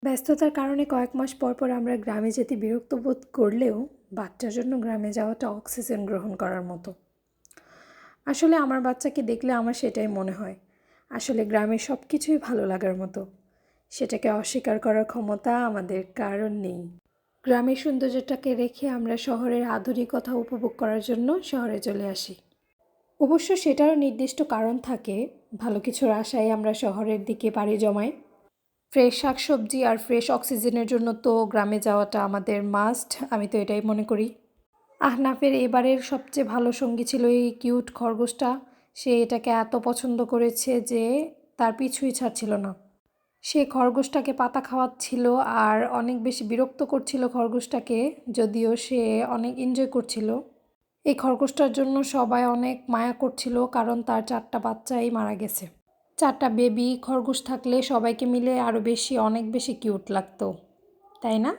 ব্যস্ততার কারণে কয়েক মাস পর পর আমরা গ্রামে যেতে বিরক্ত বোধ করলেও বাচ্চার জন্য গ্রামে যাওয়াটা অক্সিজেন গ্রহণ করার মতো। আসলে আমার বাচ্চাকে দেখলে আমার সেটাই মনে হয়। আসলে গ্রামে সব কিছুই ভালো লাগার মতো। সেটাকে অস্বীকার করার ক্ষমতা আমাদের কারণ নেই। গ্রামের সৌন্দর্যটাকে রেখে আমরা শহরের আধুনিকতা উপভোগ করার জন্য শহরে চলে আসি। অবশ্য সেটারও নির্দিষ্ট কারণ থাকে। ভালো কিছুর আশায় আমরা শহরের দিকে পাড়ি জমাই। ফ্রেশ শাকসবজি আর ফ্রেশ অক্সিজেনের জন্য তো গ্রামে যাওয়াটা আমাদের মাস্ট, আমি তো এটাই মনে করি। আহনাফের এবারের সবচেয়ে ভালো সঙ্গী ছিল এই কিউট খরগোশটা। সে এটাকে এত পছন্দ করেছে যে তার পিছুই ছাড়ছিল না। সে খরগোশটাকে পাতা খাওয়াচ্ছিল আর অনেক বেশি বিরক্ত করছিল খরগোশটাকে, যদিও সে অনেক এনজয় করছিল। এই খরগোশটার জন্য সবাই অনেক মায়া করছিল, কারণ তার 4টা বাচ্চাই মারা গেছে। 4টা বেবি খরগোশ থাকলে সবাইকে মিলে আরও বেশি অনেক বেশি কিউট লাগতো, তাই না?